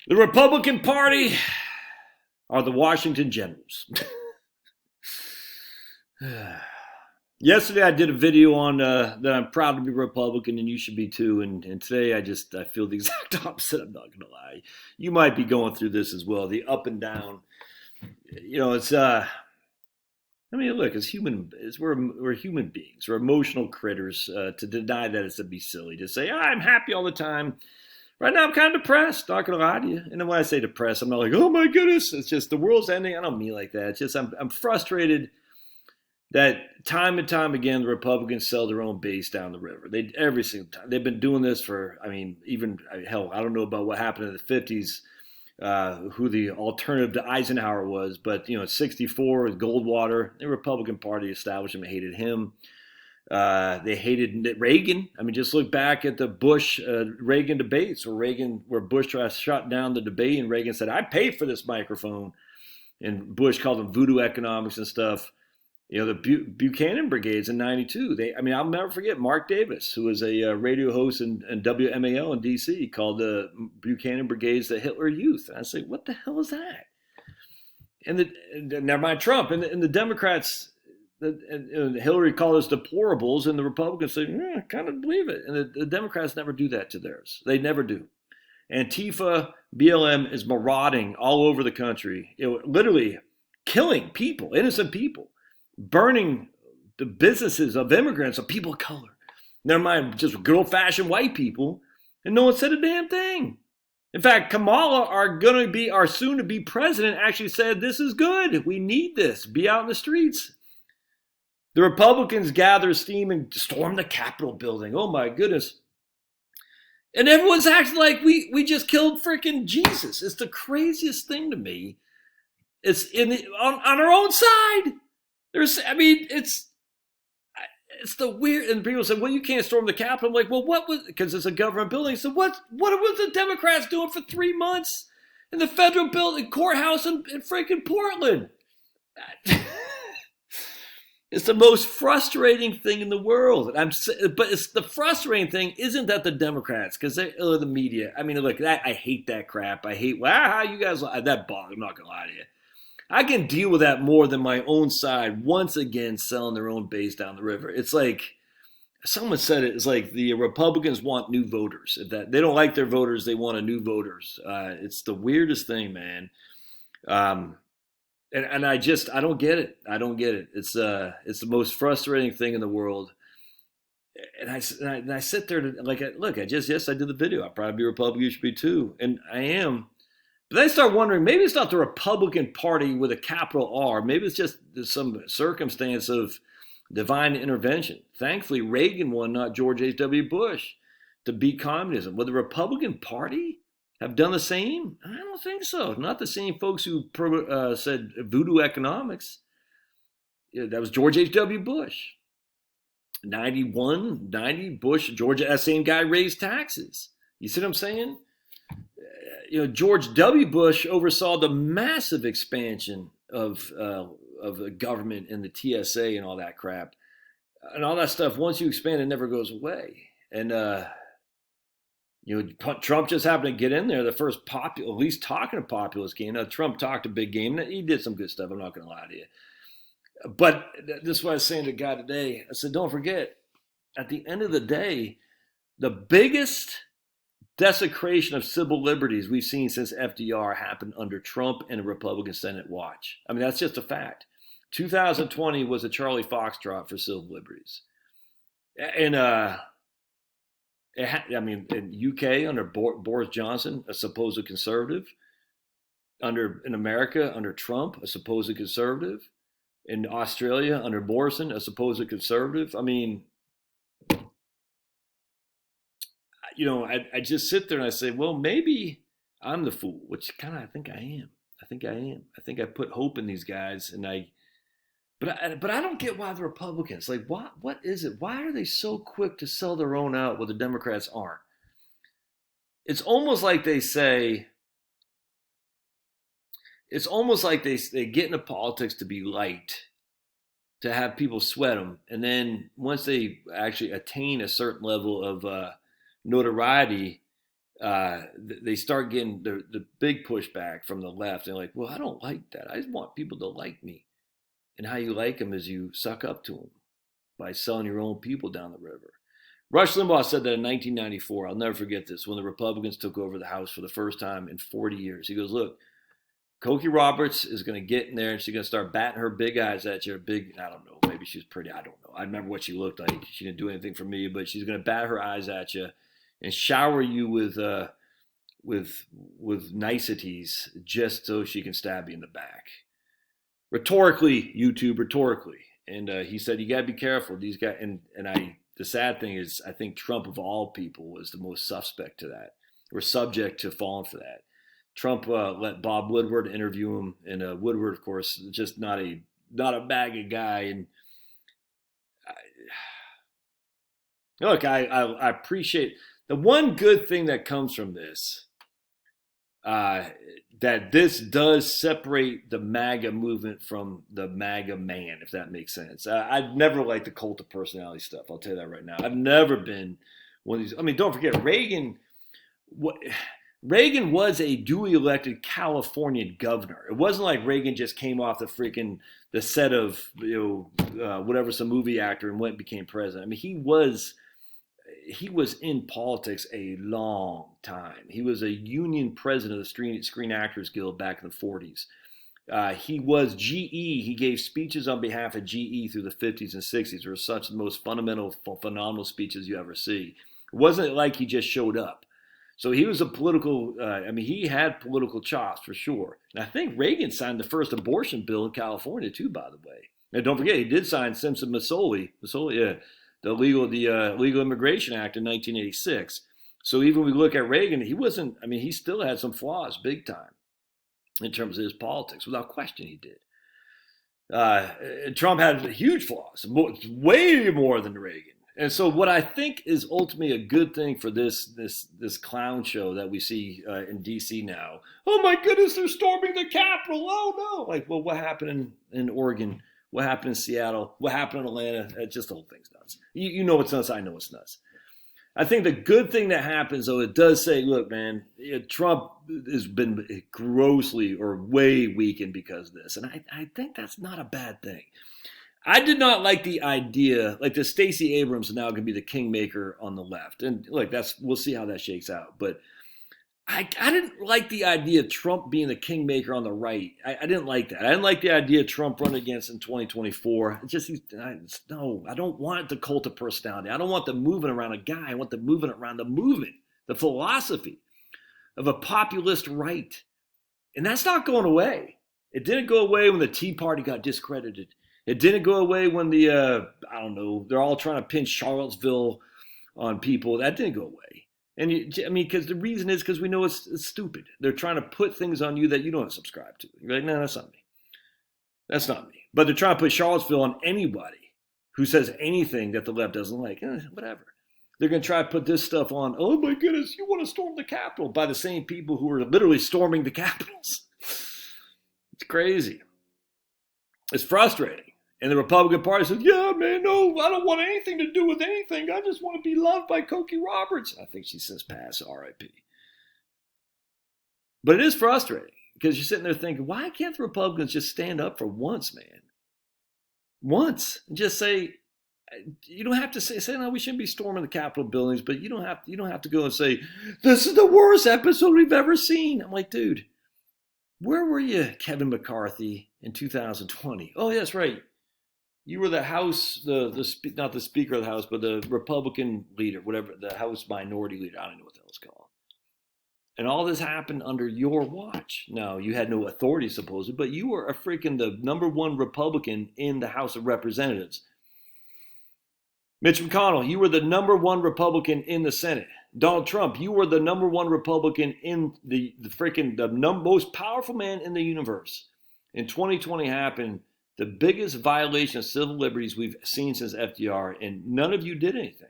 The Republican Party are the Washington Generals. Yesterday I did a video on that I'm proud to be Republican and you should be too. And today I feel the exact opposite. I'm not going to lie. You might be going through this as well. The up and down. It's look, we're human beings. We're emotional critters. To deny that is to be silly. To say I'm happy all the time. Right now I'm kind of depressed. Not going to lie to you. And when I say depressed, I'm not like, oh my goodness, it's just the world's ending. I don't mean like that. It's just I'm frustrated that time and time again the Republicans sell their own base down the river. Every single time. They've been doing this for, I don't know about what happened in the 50s, who the alternative to Eisenhower was, but 64 with Goldwater, the Republican Party establishment hated him. They hated Reagan. Just look back at the Bush-Reagan debates where Bush tried to shut down the debate and Reagan said, I paid for this microphone. And Bush called them voodoo economics and stuff. The Buchanan brigades in 92. I'll never forget Mark Davis, who was a radio host in WMAL in D.C., called the Buchanan brigades the Hitler Youth. And I say, what the hell is that? And never mind Trump. And the Democrats, and Hillary called us deplorables, and the Republicans say, I kind of believe it. And the Democrats never do that to theirs. They never do. Antifa, BLM is marauding all over the country, literally killing people, innocent people. Burning the businesses of immigrants, of people of color. Never mind just good old-fashioned white people, and no one said a damn thing. In fact, Kamala, our soon-to-be president, actually said, this is good. We need this. Be out in the streets. The Republicans gather steam and storm the Capitol building. Oh, my goodness. And everyone's acting like we just killed freaking Jesus. It's the craziest thing to me. It's on our own side. It's the weird, and people say, well, you can't storm the Capitol. I'm like, well, because it's a government building. So what was the Democrats doing for 3 months in the federal building, courthouse in freaking Portland? It's the most frustrating thing in the world. But it's the frustrating thing isn't that the Democrats, because the media. Look, I hate that crap. I hate, how you guys, that bothers. I'm not going to lie to you. I can deal with that more than my own side once again selling their own base down the river. It's like, someone said it, it's like the Republicans want new voters. If that they don't like their voters, they want a new voters. It's the weirdest thing, man. And I don't get it. I don't get it. It's the most frustrating thing in the world. And I sit there to I did the video. I'll probably be Republican. You should be too. And I am. But then I start wondering, maybe it's not the Republican Party with a capital R. Maybe it's just some circumstance of divine intervention. Thankfully, Reagan won, not George H.W. Bush, to beat communism. Would the Republican Party have done the same? I don't think so. Not the same folks who said voodoo economics. That was George H.W. Bush. 91, 90, Bush, Georgia, that same guy raised taxes. You see what I'm saying? George W. Bush oversaw the massive expansion of the government and the TSA and all that crap. And all that stuff, once you expand, it never goes away. And, Trump just happened to get in there. The first at least talking a populist game. Now, Trump talked a big game. He did some good stuff. I'm not going to lie to you. But this is what I was saying to God today. I said, don't forget, at the end of the day, the biggest desecration of civil liberties we've seen since FDR happened under Trump and a Republican Senate watch. That's just a fact. 2020 was a Charlie Foxtrot for civil liberties. And in UK under Boris Johnson, a supposed conservative. In America under Trump, a supposed conservative. In Australia under Morrison, a supposed conservative. I just sit there and I say, well, maybe I'm the fool, which kind of I think I am. I think I put hope in these guys, but I don't get why the Republicans, what is it? Why are they so quick to sell their own out where the Democrats aren't? It's almost like they say, they get into politics to be liked, to have people sweat them, and then once they actually attain a certain level of notoriety, they start getting the big pushback from the left. They're like, well, I don't like that. I just want people to like me. And how you like them is you suck up to them by selling your own people down the river. Rush Limbaugh said that in 1994. I'll never forget this, when the Republicans took over the House for the first time in 40 years. He goes, look, Cokie Roberts is going to get in there and she's going to start batting her big eyes at you. I don't know, maybe she's pretty, I don't know. I remember what she looked like. She didn't do anything for me, but she's going to bat her eyes at you and shower you with niceties just so she can stab you in the back. Rhetorically, YouTube, rhetorically. And he said, you got to be careful. These guys, the sad thing is, I think Trump, of all people, was the most suspect to that, or subject to falling for that. Trump let Bob Woodward interview him, and Woodward, of course, just not a bag of guy. And look, I appreciate the one good thing that comes from this. That this does separate the MAGA movement from the MAGA man, if that makes sense. I've never liked the cult of personality stuff. I'll tell you that right now. I've never been one of these. I mean, don't forget, Reagan was a duly elected Californian governor. It wasn't like Reagan just came off the set of whatever, some movie actor, and went and became president. I mean, he was in politics a long time. He was a union president of the Screen Actors Guild back in the 40s. He was GE. He gave speeches on behalf of GE through the 50s and 60s. They were such the most phenomenal speeches you ever see. It wasn't like he just showed up. So he was a political, he had political chops for sure. And I think Reagan signed the first abortion bill in California too, by the way. And don't forget, he did sign Simpson-Masoli, the Legal Immigration Act in 1986. So even when we look at Reagan, he still had some flaws big time in terms of his politics. Without question, he did. Trump had huge flaws, way more than Reagan. And so what I think is ultimately a good thing for this clown show that we see in D.C. now. Oh my goodness, they're storming the Capitol. Oh no. Like, well, what happened in Oregon? What happened in Seattle? What happened in Atlanta? Just the whole thing's nuts. You know it's nuts. I know it's nuts. I think the good thing that happens, though, it does say, look, man, Trump has been grossly or way weakened because of this. And I think that's not a bad thing. I did not like the idea, like the Stacey Abrams is now going to be the kingmaker on the left. And look, we'll see how that shakes out. But I didn't like the idea of Trump being the kingmaker on the right. I didn't like that. I didn't like the idea of Trump running against in 2024. No, I don't want the cult of personality. I don't want the movement around a guy. I want the movement around the movement, the philosophy of a populist right. And that's not going away. It didn't go away when the Tea Party got discredited. It didn't go away when they're all trying to pin Charlottesville on people. That didn't go away. And because the reason is because we know it's stupid. They're trying to put things on you that you don't subscribe to. You're like, no, that's not me. That's not me. But they're trying to put Charlottesville on anybody who says anything that the left doesn't like. Whatever. They're going to try to put this stuff on. Oh my goodness, you want to storm the Capitol by the same people who are literally storming the Capitals. It's crazy. It's frustrating. And the Republican Party says, yeah, man, no, I don't want anything to do with anything. I just want to be loved by Cokie Roberts. I think she since passed, R.I.P. But it is frustrating because you're sitting there thinking, why can't the Republicans just stand up for once, man? Once. And just say, you don't have to say, no, we shouldn't be storming the Capitol buildings, but you don't have to go and say, this is the worst episode we've ever seen. I'm like, dude, where were you, Kevin McCarthy, in 2020? Oh, that's right. You were the House, not the Speaker of the House, but the Republican leader, whatever, the House Minority Leader. I don't know what the hell it's called. And all this happened under your watch. Now, you had no authority, supposedly, but you were the number one Republican in the House of Representatives. Mitch McConnell, you were the number one Republican in the Senate. Donald Trump, you were the number one Republican in the most powerful man in the universe. In 2020 happened. The biggest violation of civil liberties we've seen since FDR, and none of you did anything.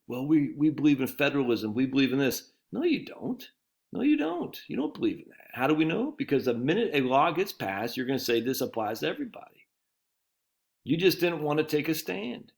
Well, we believe in federalism. We believe in this. No, you don't. No, you don't. You don't believe in that. How do we know? Because the minute a law gets passed, you're going to say this applies to everybody. You just didn't want to take a stand.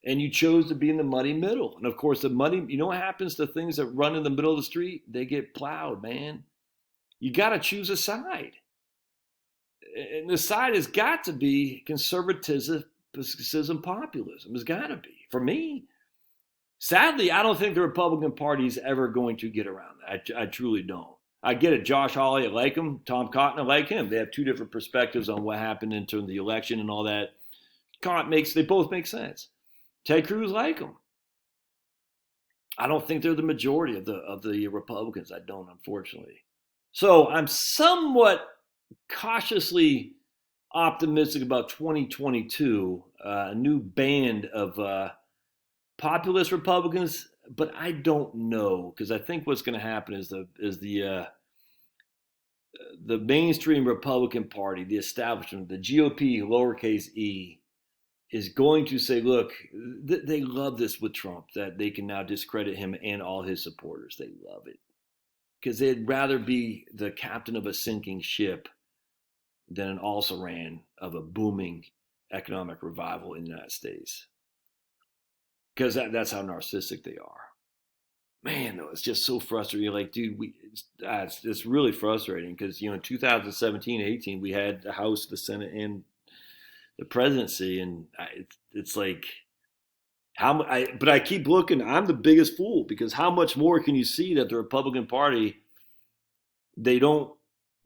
And you chose to be in the muddy middle. And of course, you know what happens to things that run in the middle of the street? They get plowed, man. You got to choose a side. And the side has got to be conservatism, populism. It's got to be. For me, sadly, I don't think the Republican Party is ever going to get around that. I truly don't. I get it. Josh Hawley, I like him. Tom Cotton, I like him. They have two different perspectives on what happened in terms of the election and all that. They both make sense. Ted Cruz, like him. I don't think they're the majority of the Republicans. I don't, unfortunately. So I'm somewhat cautiously optimistic about 2022, a new band of populist Republicans, but I don't know, because I think what's going to happen is the mainstream Republican Party, the establishment, the GOP, lowercase e, is going to say, look, they love this with Trump, that they can now discredit him and all his supporters. They love it, because they'd rather be the captain of a sinking ship than an also-ran of a booming economic revival in the United States. Because that's how narcissistic they are. Man, though, it's just so frustrating. You're like, dude, it's really frustrating, because, in 2017, 18, we had the House, the Senate, and the presidency, and it's like, but I keep looking. I'm the biggest fool, because how much more can you see that the Republican Party, they don't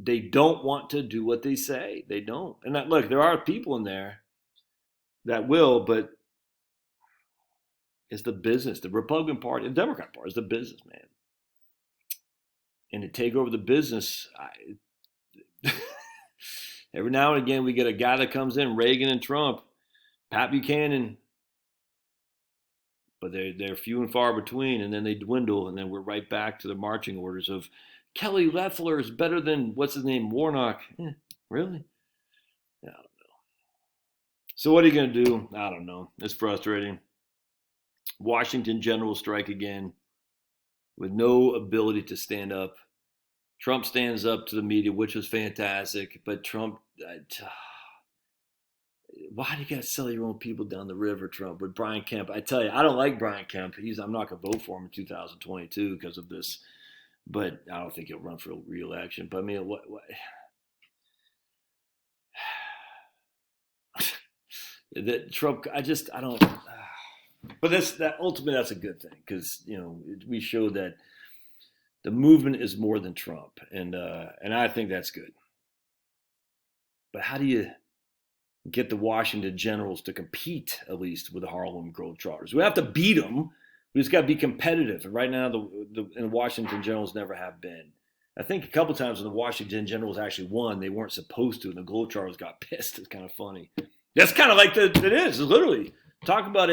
want to do what they say. They don't. And look, there are people in there that will, but it's the business. The Republican Party, the Democrat Party is the business, man. And to take over the business, every now and again we get a guy that comes in, Reagan and Trump, Pat Buchanan, but they're few and far between, and then they dwindle, and then we're right back to the marching orders of Kelly Loeffler is better than, what's his name, Warnock. Really? I don't know. So what are you going to do? I don't know. It's frustrating. Washington Generals strike again with no ability to stand up. Trump stands up to the media, which was fantastic, but Trump, why do you got to sell your own people down the river, Trump, with Brian Kemp? I tell you, I don't like Brian Kemp. I'm not going to vote for him in 2022 because of this, but I don't think he'll run for re-election. But I mean, what that Trump, I don't. But ultimately that's a good thing, because we showed that the movement is more than Trump, and I think that's good. But how do you get the Washington Generals to compete at least with the Harlem Globetrotters? We have to beat them. We just got to be competitive. And right now, the Washington Generals never have been. I think a couple times when the Washington Generals actually won, they weren't supposed to, and the Globetrotters got pissed. It's kind of funny. That's kind of like it is. Literally, talk about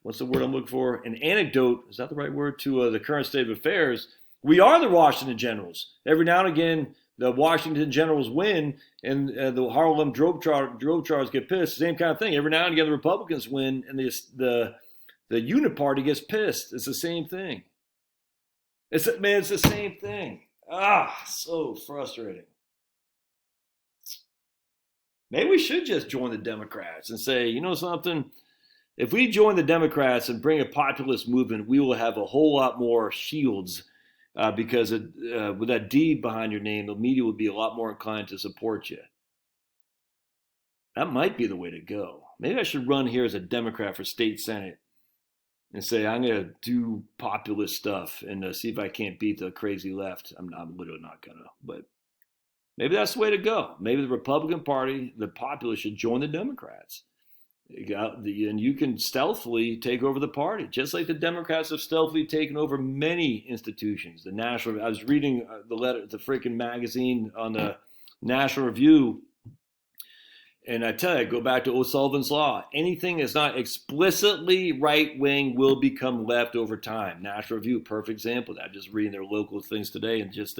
what's the word I'm looking for? An anecdote, is that the right word, to the current state of affairs. We are the Washington Generals. Every now and again, the Washington Generals win, and the Harlem Globetrotters get pissed. Same kind of thing. Every now and again, the Republicans win, and the unit party gets pissed. It's the same thing. It's the same thing. So frustrating. Maybe we should just join the Democrats and say, you know something? If we join the Democrats and bring a populist movement, we will have a whole lot more shields, because with that D behind your name, the media would be a lot more inclined to support you. That might be the way to go. Maybe I should run here as a Democrat for state Senate and say, I'm going to do populist stuff and see if I can't beat the crazy left. I'm literally not going to, but maybe that's the way to go. Maybe the Republican Party, the populists, should join the Democrats. And you can stealthily take over the party, just like the Democrats have stealthily taken over many institutions. I was reading the freaking magazine on the National Review, and I tell you, go back to O'Sullivan's Law. Anything that's not explicitly right-wing will become left over time. National Review, perfect example of that. Just reading their local things today, and just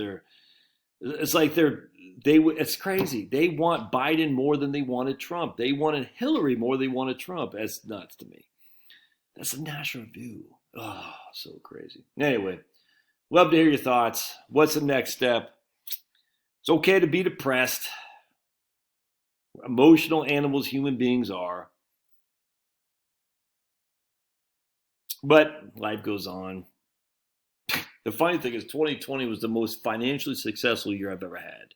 it's like it's crazy. They want Biden more than they wanted Trump. They wanted Hillary more than they wanted Trump. That's nuts to me. That's a National Review. Oh, so crazy. Anyway, love to hear your thoughts. What's the next step? It's okay to be depressed. Emotional animals human beings are. But life goes on. The funny thing is 2020 was the most financially successful year I've ever had.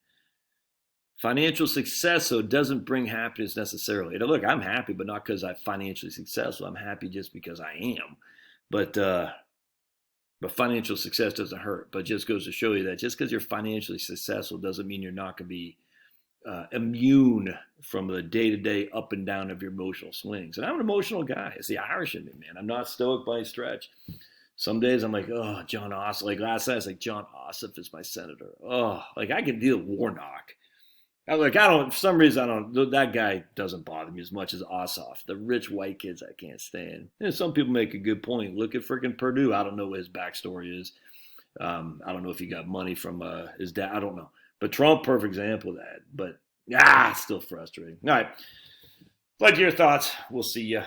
Financial success, so it doesn't bring happiness necessarily. And look, I'm happy, but not because I'm financially successful. I'm happy just because I am. But financial success doesn't hurt. But it just goes to show you that just because you're financially successful doesn't mean you're not going to be immune from the day-to-day up and down of your emotional swings. And I'm an emotional guy. It's the Irish in me, man. I'm not stoic by any stretch. Some days I'm like, oh, John Ossoff. Like last night, I was like, John Ossoff is my senator. Oh, like I can deal with Warnock. I don't, for some reason, that guy doesn't bother me as much as Ossoff. The rich white kids I can't stand. And some people make a good point. Look at freaking Purdue. I don't know what his backstory is. I don't know if he got money from his dad. I don't know. But Trump, perfect example of that. But, it's still frustrating. All right. Like your thoughts. We'll see you.